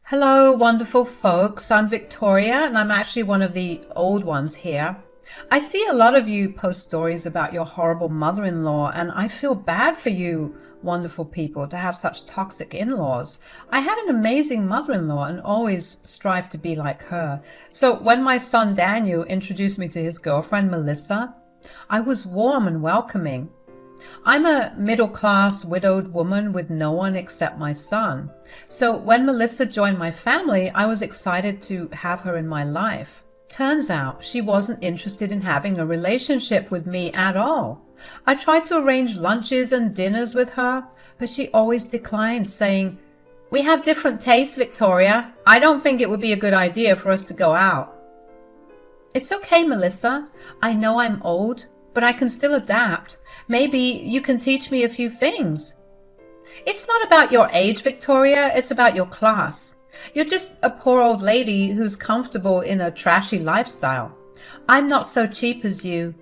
Hello, wonderful folks. I'm Victoria, and I'm actually one of the old ones here. I see a lot of you post stories about your horrible mother-in-law, and I feel bad for you, wonderful people, to have such toxic in-laws. I had an amazing mother-in-law and always strive to be like her. So when my son Daniel introduced me to his girlfriend Melissa, I was warm and welcoming. I'm a middle-class widowed woman with no one except my son. So when Melissa joined my family, I was excited to have her in my life. Turns out she wasn't interested in having a relationship with me at all. I tried to arrange lunches and dinners with her, but she always declined, saying, "We have different tastes, Victoria. I don't think it would be a good idea for us to go out." It's okay, Melissa. I know I'm old, but I can still adapt. Maybe you can teach me a few things. It's not about your age, Victoria. It's about your class. You're just a poor old lady who's comfortable in a trashy lifestyle. I'm not so cheap as you.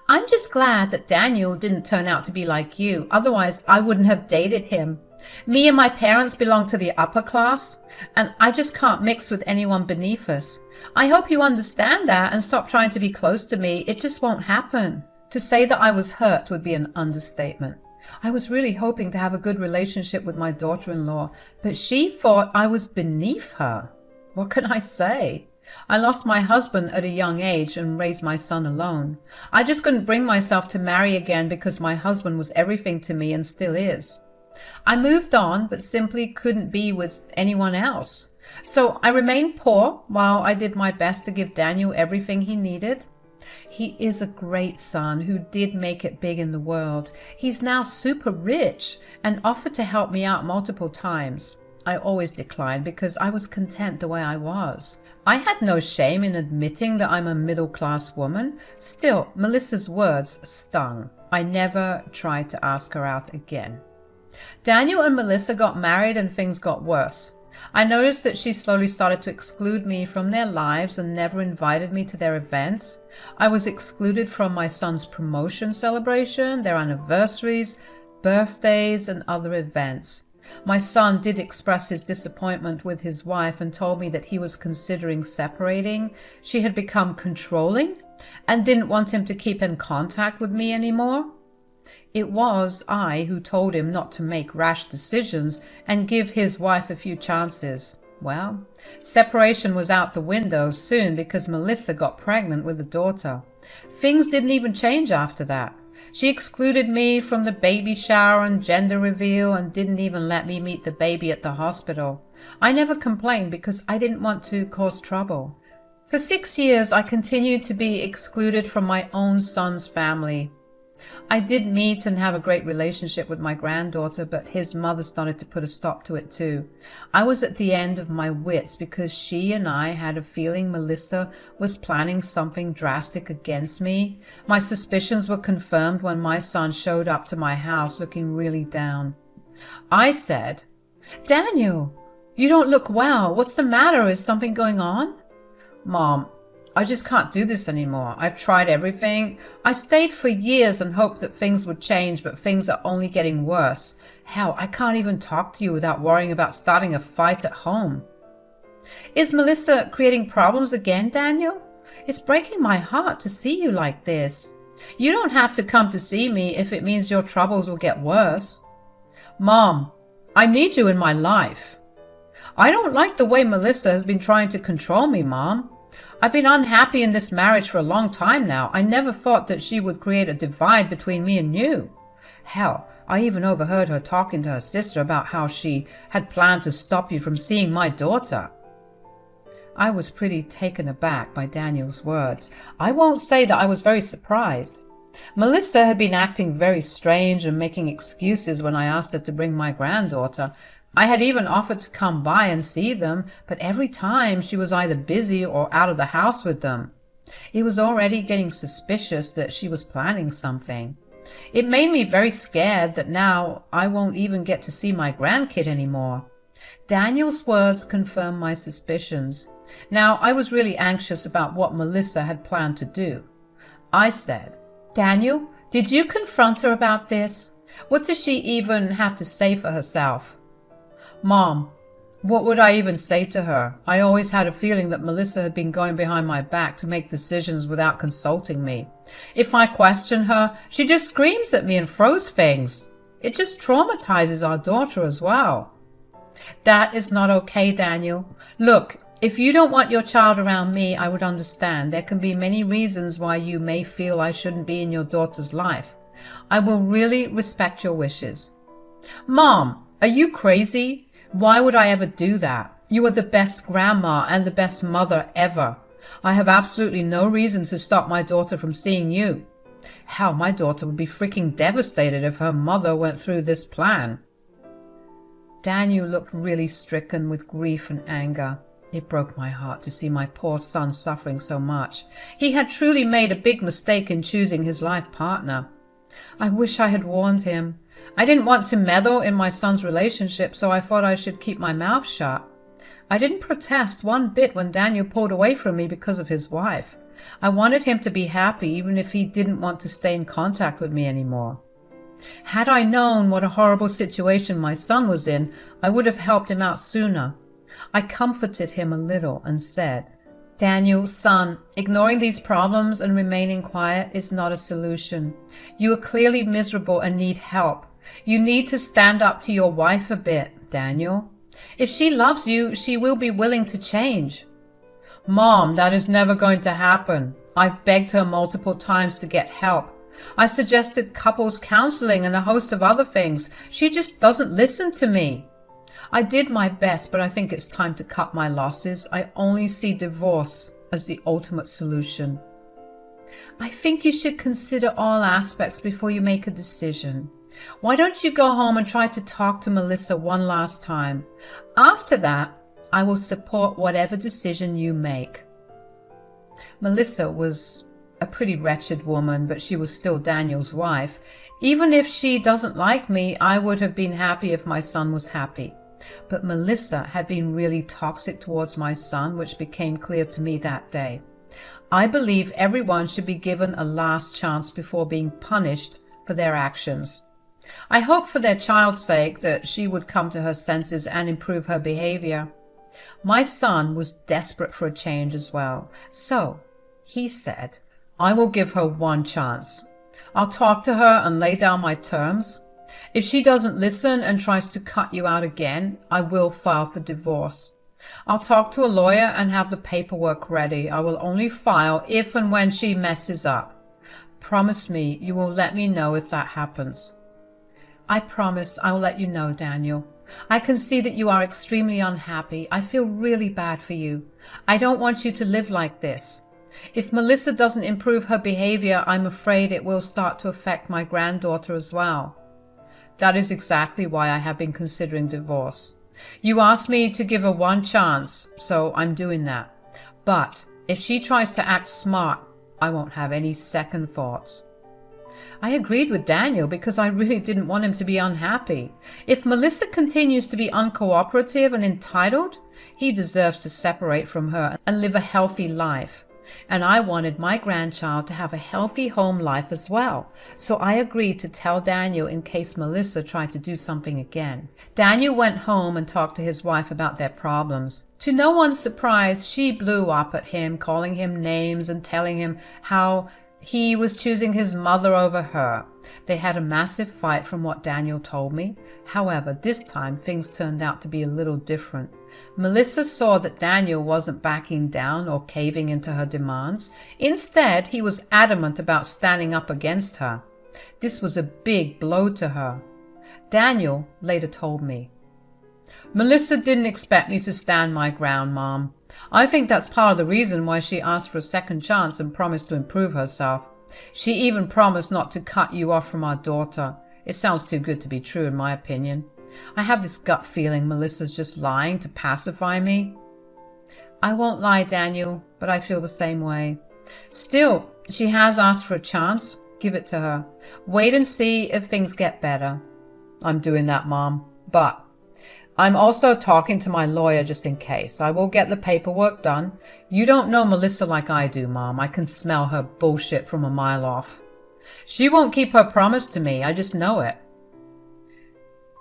I'm just glad that Daniel didn't turn out to be like you. Otherwise, I wouldn't have dated him. Me and my parents belong to the upper class, and I just can't mix with anyone beneath us. I hope you understand that and stop trying to be close to me. It just won't happen. To say that I was hurt would be an understatement. I was really hoping to have a good relationship with my daughter-in-law, but she thought I was beneath her. What can I say? I lost my husband at a young age and raised my son alone. I just couldn't bring myself to marry again because my husband was everything to me and still is. I moved on, but simply couldn't be with anyone else. So I remained poor while I did my best to give Daniel everything he needed. He is a great son who did make it big in the world. He's now super rich and offered to help me out multiple times. I always declined because I was content the way I was. I had no shame in admitting that I'm a middle-class woman. Still, Melissa's words stung. I never tried to ask her out again. Daniel and Melissa got married and things got worse. I noticed that she slowly started to exclude me from their lives and never invited me to their events. I was excluded from my son's promotion celebration, their anniversaries, birthdays, and other events. My son did express his disappointment with his wife and told me that he was considering separating. She had become controlling and didn't want him to keep in contact with me anymore. It was I who told him not to make rash decisions and give his wife a few chances. Well, separation was out the window soon because Melissa got pregnant with a daughter. Things didn't even change after that. She excluded me from the baby shower and gender reveal and didn't even let me meet the baby at the hospital. I never complained because I didn't want to cause trouble. For 6 years, I continued to be excluded from my own son's family. I did meet and have a great relationship with my granddaughter, but his mother started to put a stop to it too. I was at the end of my wits because she and I had a feeling Melissa was planning something drastic against me. My suspicions were confirmed when my son showed up to my house looking really down. I said, "Daniel, you don't look well. What's the matter? Is something going on?" "Mom, I just can't do this anymore. I've tried everything. I stayed for years and hoped that things would change, but things are only getting worse. Hell, I can't even talk to you without worrying about starting a fight at home." "Is Melissa creating problems again, Daniel? It's breaking my heart to see you like this. You don't have to come to see me if it means your troubles will get worse." "Mom, I need you in my life. I don't like the way Melissa has been trying to control me, Mom. I've been unhappy in this marriage for a long time now. I never thought that she would create a divide between me and you. Hell, I even overheard her talking to her sister about how she had planned to stop you from seeing my daughter." I was pretty taken aback by Daniel's words. I won't say that I was very surprised. Melissa had been acting very strange and making excuses when I asked her to bring my granddaughter. I had even offered to come by and see them, but every time she was either busy or out of the house with them. It was already getting suspicious that she was planning something. It made me very scared that now I won't even get to see my grandkid anymore. Daniel's words confirmed my suspicions. Now I was really anxious about what Melissa had planned to do. I said, "Daniel, did you confront her about this? What does she even have to say for herself?" "Mom, What would I even say to her? I always had a feeling that Melissa had been going behind my back to make decisions without consulting me. If I question her, she just screams at me and throws things. It just traumatizes our daughter as well. That is not okay, Daniel. Look, if you don't want your child around me, I would understand. There can be many reasons why you may feel I shouldn't be in your daughter's life. I will really respect your wishes. Mom, are you crazy? Why would I ever do that? You are the best grandma and the best mother ever. I have absolutely no reason to stop my daughter from seeing you. Hell, my daughter would be freaking devastated if her mother went through this plan. Daniel looked really stricken with grief and anger. It broke my heart to see my poor son suffering so much. He had truly made a big mistake in choosing his life partner. I wish I had warned him. I didn't want to meddle in my son's relationship, so I thought I should keep my mouth shut. I didn't protest one bit when Daniel pulled away from me because of his wife. I wanted him to be happy even if he didn't want to stay in contact with me anymore. Had I known what a horrible situation my son was in, I would have helped him out sooner. I comforted him a little and said, Daniel, son, ignoring these problems and remaining quiet is not a solution. You are clearly miserable and need help. You need to stand up to your wife a bit, Daniel. If she loves you, she will be willing to change. Mom, that is never going to happen. I've begged her multiple times to get help. I suggested couples counseling and a host of other things. She just doesn't listen to me. I did my best, but I think it's time to cut my losses. I only see divorce as the ultimate solution. I think you should consider all aspects before you make a decision. Why don't you go home and try to talk to Melissa one last time? After that, I will support whatever decision you make. Melissa was a pretty wretched woman, but she was still Daniel's wife. Even if she doesn't like me, I would have been happy if my son was happy. But Melissa had been really toxic towards my son, which became clear to me that day. I believe everyone should be given a last chance before being punished for their actions. I hope for their child's sake that she would come to her senses and improve her behavior. My son was desperate for a change as well. So he said, I will give her one chance. I'll talk to her and lay down my terms. If she doesn't listen and tries to cut you out again, I will file for divorce. I'll talk to a lawyer and have the paperwork ready. I will only file if and when she messes up. Promise me you will let me know if that happens. I promise I will let you know, Daniel. I can see that you are extremely unhappy. I feel really bad for you. I don't want you to live like this. If Melissa doesn't improve her behavior, I'm afraid it will start to affect my granddaughter as well. That is exactly why I have been considering divorce. You asked me to give her one chance, so I'm doing that. But if she tries to act smart, I won't have any second thoughts. I agreed with Daniel because I really didn't want him to be unhappy. If Melissa continues to be uncooperative and entitled, he deserves to separate from her and live a healthy life. And I wanted my grandchild to have a healthy home life as well. So I agreed to tell Daniel in case Melissa tried to do something again. Daniel went home and talked to his wife about their problems. To no one's surprise, she blew up at him, calling him names and telling him how he was choosing his mother over her. They had a massive fight from what Daniel told me. However, this time things turned out to be a little different. Melissa saw that Daniel wasn't backing down or caving into her demands. Instead, he was adamant about standing up against her. This was a big blow to her. Daniel later told me, Melissa didn't expect me to stand my ground, Mom. I think that's part of the reason why she asked for a second chance and promised to improve herself. She even promised not to cut you off from our daughter. It sounds too good to be true in my opinion. I have this gut feeling Melissa's just lying to pacify me. I won't lie, Daniel, but I feel the same way. Still, she has asked for a chance. Give it to her. Wait and see if things get better. I'm doing that, Mom. But I'm also talking to my lawyer just in case. I will get the paperwork done. You don't know Melissa like I do, Mom. I can smell her bullshit from a mile off. She won't keep her promise to me. I just know it.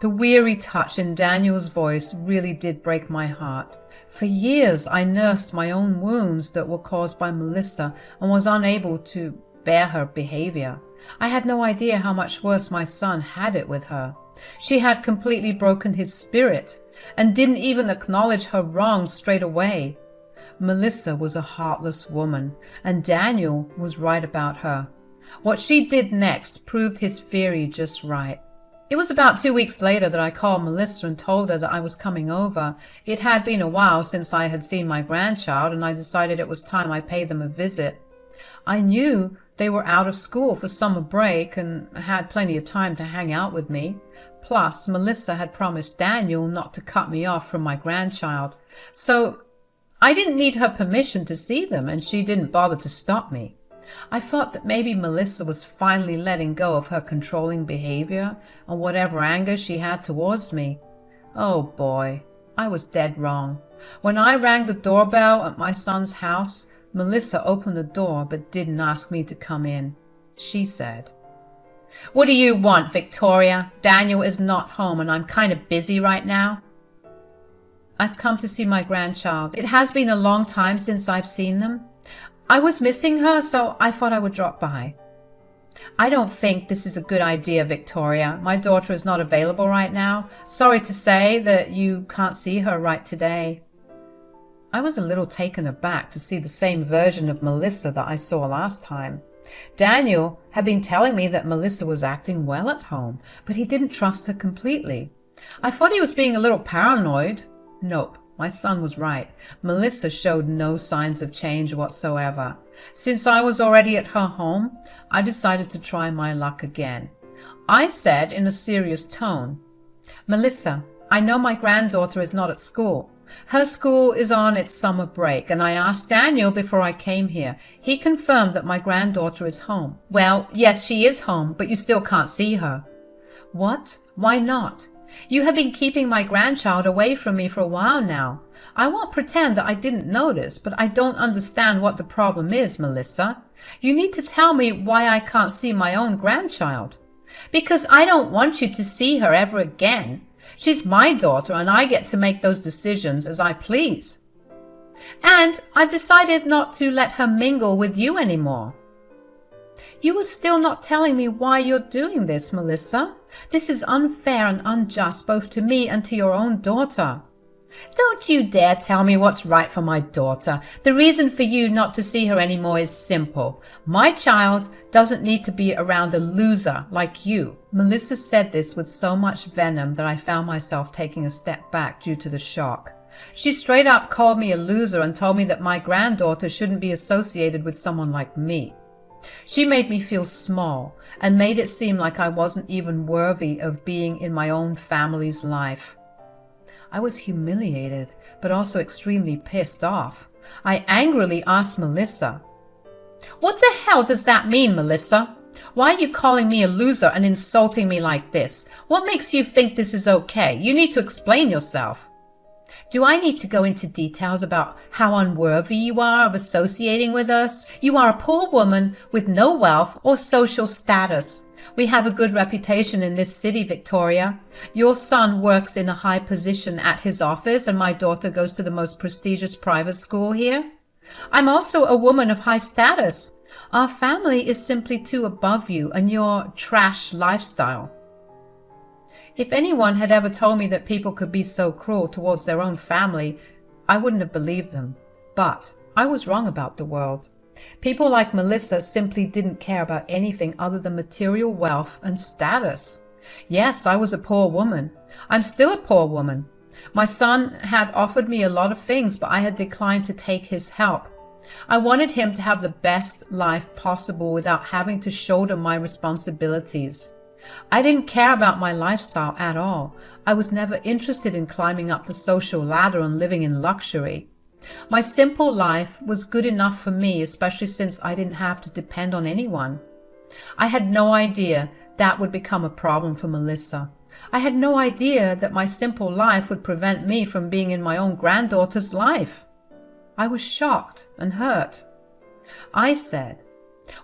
The weary touch in Daniel's voice really did break my heart. For years I nursed my own wounds that were caused by Melissa and was unable to bear her behavior. I had no idea how much worse my son had it with her. She had completely broken his spirit and didn't even acknowledge her wrong straight away. Melissa was a heartless woman, and Daniel was right about her. What she did next proved his theory just right. It was about 2 weeks later that I called Melissa and told her that I was coming over. It had been a while since I had seen my grandchild, and I decided it was time I paid them a visit. I knew they were out of school for summer break and had plenty of time to hang out with me. Plus, Melissa had promised Daniel not to cut me off from my grandchild. So I didn't need her permission to see them, and she didn't bother to stop me. I thought that maybe Melissa was finally letting go of her controlling behavior and whatever anger she had towards me. Oh boy, I was dead wrong. When I rang the doorbell at my son's house, Melissa opened the door but didn't ask me to come in. She said, "What do you want, Victoria? Daniel is not home and I'm kind of busy right now." "I've come to see my grandchild. It has been a long time since I've seen them. I was missing her, so I thought I would drop by." "I don't think this is a good idea, Victoria. My daughter is not available right now. Sorry to say that you can't see her right today." I was a little taken aback to see the same version of Melissa that I saw last time. Daniel had been telling me that Melissa was acting well at home, but he didn't trust her completely. I thought he was being a little paranoid. Nope. My son was right. Melissa showed no signs of change whatsoever. Since I was already at her home, I decided to try my luck again. I said in a serious tone, "Melissa, I know my granddaughter is not at school. Her school is on its summer break, and I asked Daniel before I came here. He confirmed that my granddaughter is home." "Well, yes, she is home, but you still can't see her." "What? Why not? You have been keeping my grandchild away from me for a while now. I won't pretend that I didn't notice, but I don't understand what the problem is, Melissa. You need to tell me why I can't see my own grandchild." "Because I don't want you to see her ever again. She's my daughter, and I get to make those decisions as I please. And I've decided not to let her mingle with you anymore." "You are still not telling me why you're doing this, Melissa. This is unfair and unjust both to me and to your own daughter." "Don't you dare tell me what's right for my daughter. The reason for you not to see her anymore is simple. My child doesn't need to be around a loser like you." Melissa said this with so much venom that I found myself taking a step back due to the shock. She straight up called me a loser and told me that my granddaughter shouldn't be associated with someone like me. She made me feel small and made it seem like I wasn't even worthy of being in my own family's life. I was humiliated, but also extremely pissed off. I angrily asked Melissa, "What the hell does that mean, Melissa? Why are you calling me a loser and insulting me like this? What makes you think this is okay? You need to explain yourself." "Do I need to go into details about how unworthy you are of associating with us? You are a poor woman with no wealth or social status. We have a good reputation in this city, Victoria. Your son works in a high position at his office, and my daughter goes to the most prestigious private school here. I'm also a woman of high status. Our family is simply too above you and your trash lifestyle." If anyone had ever told me that people could be so cruel towards their own family, I wouldn't have believed them. But I was wrong about the world. People like Melissa simply didn't care about anything other than material wealth and status. Yes, I was a poor woman. I'm still a poor woman. My son had offered me a lot of things, but I had declined to take his help. I wanted him to have the best life possible without having to shoulder my responsibilities. I didn't care about my lifestyle at all. I was never interested in climbing up the social ladder and living in luxury. My simple life was good enough for me, especially since I didn't have to depend on anyone. I had no idea that would become a problem for Melissa. I had no idea that my simple life would prevent me from being in my own granddaughter's life. I was shocked and hurt. I said,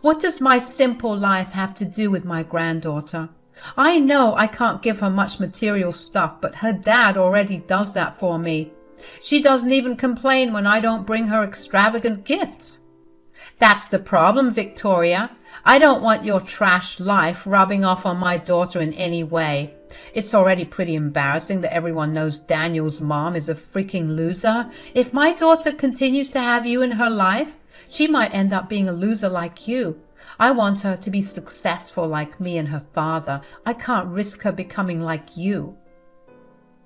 "What does my simple life have to do with my granddaughter? I know I can't give her much material stuff, but her dad already does that for me. She doesn't even complain when I don't bring her extravagant gifts. That's the problem, Victoria. I don't want your trash life rubbing off on my daughter in any way. It's already pretty embarrassing that everyone knows Daniel's mom is a freaking loser. If my daughter continues to have you in her life, she might end up being a loser like you. I want her to be successful like me and her father. I can't risk her becoming like you.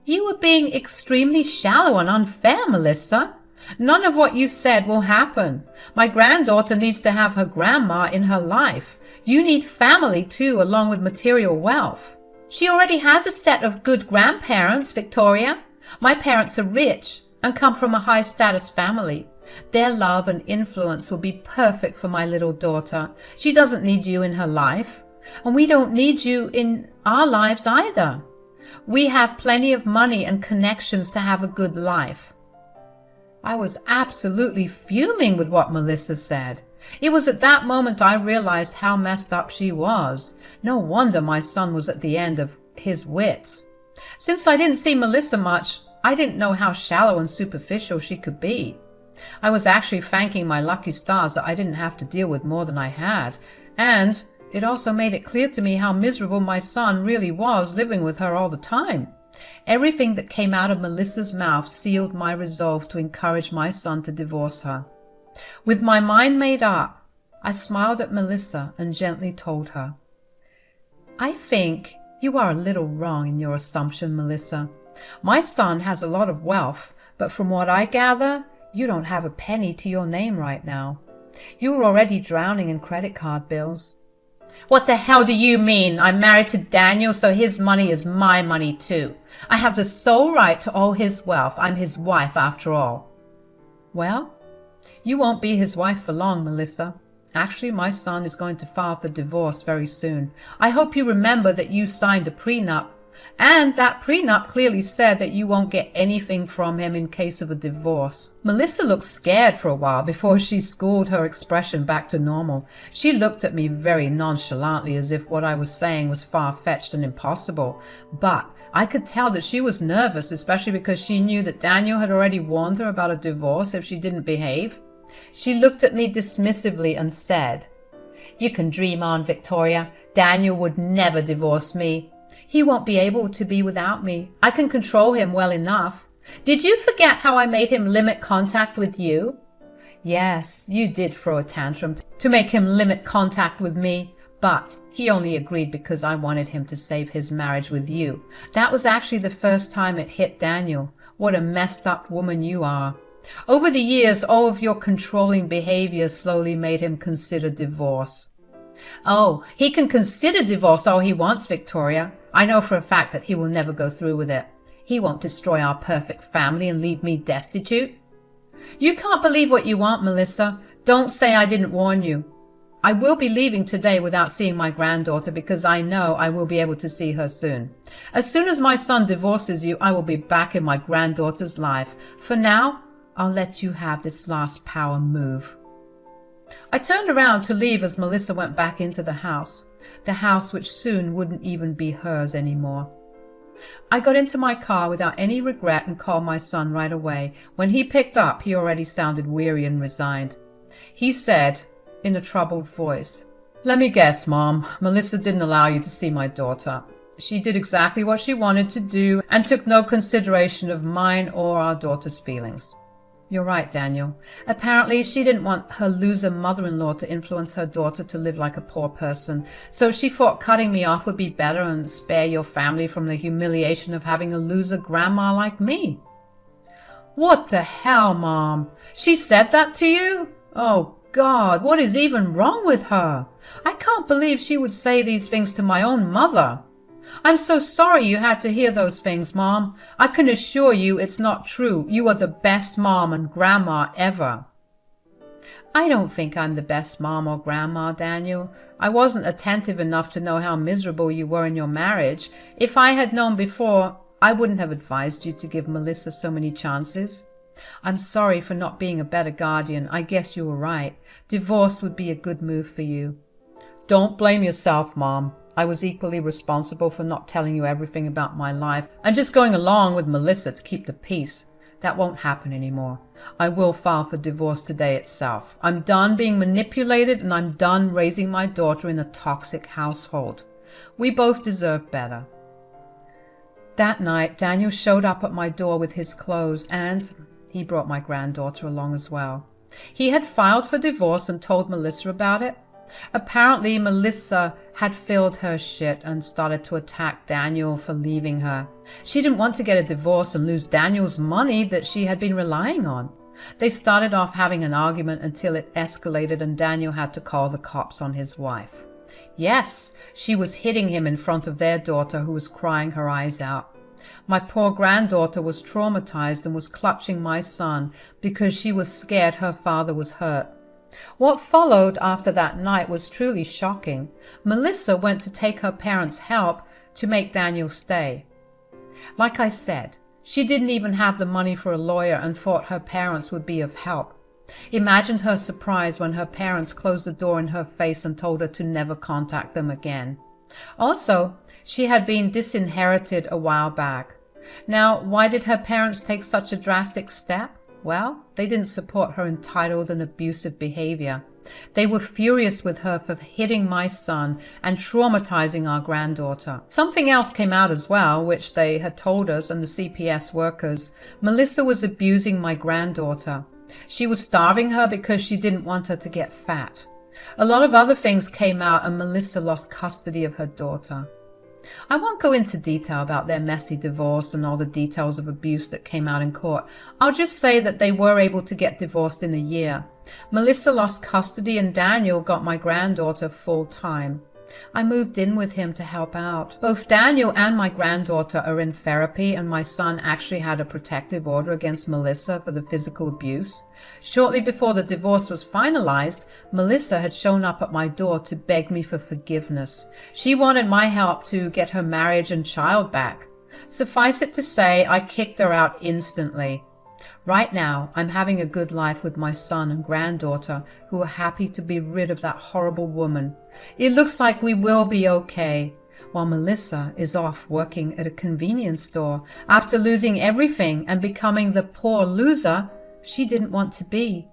You were being extremely shallow and unfair, Melissa. None of what you said will happen. My granddaughter needs to have her grandma in her life. You need family too, along with material wealth. She already has a set of good grandparents, Victoria. My parents are rich and come from a high-status family. Their love and influence will be perfect for my little daughter. She doesn't need you in her life, and we don't need you in our lives either. We have plenty of money and connections to have a good life. I was absolutely fuming with what Melissa said. It was at that moment I realized how messed up she was. No wonder my son was at the end of his wits. Since I didn't see Melissa much, I didn't know how shallow and superficial she could be. I was actually thanking my lucky stars that I didn't have to deal with more than I had, and it also made it clear to me how miserable my son really was living with her all the time. Everything that came out of Melissa's mouth sealed my resolve to encourage my son to divorce her. With my mind made up, I smiled at Melissa and gently told her, "I think you are a little wrong in your assumption, Melissa. My son has a lot of wealth, but from what I gather, you don't have a penny to your name right now. You're already drowning in credit card bills." "What the hell do you mean? I'm married to Daniel, so his money is my money too. I have the sole right to all his wealth. I'm his wife after all." "Well, you won't be his wife for long, Melissa. Actually, my son is going to file for divorce very soon. I hope you remember that you signed a prenup, and that prenup clearly said that you won't get anything from him in case of a divorce." Melissa looked scared for a while before she schooled her expression back to normal. She looked at me very nonchalantly as if what I was saying was far-fetched and impossible. But I could tell that she was nervous, especially because she knew that Daniel had already warned her about a divorce if she didn't behave. She looked at me dismissively and said, "You can dream on, Victoria. Daniel would never divorce me. He won't be able to be without me. I can control him well enough. Did you forget how I made him limit contact with you?" "Yes, you did throw a tantrum to make him limit contact with me, but he only agreed because I wanted him to save his marriage with you. That was actually the first time it hit Daniel. What a messed up woman you are. Over the years, all of your controlling behavior slowly made him consider divorce." "Oh, he can consider divorce all he wants, Victoria. I know for a fact that he will never go through with it. He won't destroy our perfect family and leave me destitute." "You can't believe what you want, Melissa. Don't say I didn't warn you. I will be leaving today without seeing my granddaughter because I know I will be able to see her soon. As soon as my son divorces you, I will be back in my granddaughter's life. For now, I'll let you have this last power move." I turned around to leave as Melissa went back into the house which soon wouldn't even be hers anymore. I got into my car without any regret and called my son right away. When he picked up, he already sounded weary and resigned. He said, in a troubled voice, "Let me guess, Mom. Melissa didn't allow you to see my daughter. She did exactly what she wanted to do and took no consideration of mine or our daughter's feelings." "You're right, Daniel. Apparently she didn't want her loser mother-in-law to influence her daughter to live like a poor person, so she thought cutting me off would be better and spare your family from the humiliation of having a loser grandma like me." "What the hell, Mom? She said that to you? Oh, God, what is even wrong with her? I can't believe she would say these things to my own mother. I'm so sorry you had to hear those things, Mom. I can assure you it's not true. You are the best mom and grandma ever." "I don't think I'm the best mom or grandma, Daniel. I wasn't attentive enough to know how miserable you were in your marriage. If I had known before, I wouldn't have advised you to give Melissa so many chances. I'm sorry for not being a better guardian. I guess you were right. Divorce would be a good move for you." "Don't blame yourself, Mom. I was equally responsible for not telling you everything about my life and just going along with Melissa to keep the peace. That won't happen anymore. I will file for divorce today itself. I'm done being manipulated and I'm done raising my daughter in a toxic household. We both deserve better. That night, Daniel showed up at my door with his clothes and he brought my granddaughter along as well. He had filed for divorce and told Melissa about it. Apparently, Melissa had filled her shit and started to attack Daniel for leaving her. She didn't want to get a divorce and lose Daniel's money that she had been relying on. They started off having an argument until it escalated and Daniel had to call the cops on his wife. Yes, she was hitting him in front of their daughter who was crying her eyes out. My poor granddaughter was traumatized and was clutching my son because she was scared her father was hurt. What followed after that night was truly shocking. Melissa went to take her parents' help to make Daniel stay. Like I said, she didn't even have the money for a lawyer and thought her parents would be of help. Imagined her surprise when her parents closed the door in her face and told her to never contact them again. Also, she had been disinherited a while back. Now, why did her parents take such a drastic step? Well, they didn't support her entitled and abusive behavior. They were furious with her for hitting my son and traumatizing our granddaughter. Something else came out as well, which they had told us and the CPS workers. Melissa was abusing my granddaughter. She was starving her because she didn't want her to get fat. A lot of other things came out and Melissa lost custody of her daughter. I won't go into detail about their messy divorce and all the details of abuse that came out in court. I'll just say that they were able to get divorced in a year. Melissa lost custody and Daniel got my granddaughter full time. I moved in with him to help out. Both Daniel and my granddaughter are in therapy and my son actually had a protective order against Melissa for the physical abuse. Shortly before the divorce was finalized, Melissa had shown up at my door to beg me for forgiveness. She wanted my help to get her marriage and child back. Suffice it to say, I kicked her out instantly. Right now, I'm having a good life with my son and granddaughter who are happy to be rid of that horrible woman. It looks like we will be okay, while Melissa is off working at a convenience store after losing everything and becoming the poor loser she didn't want to be.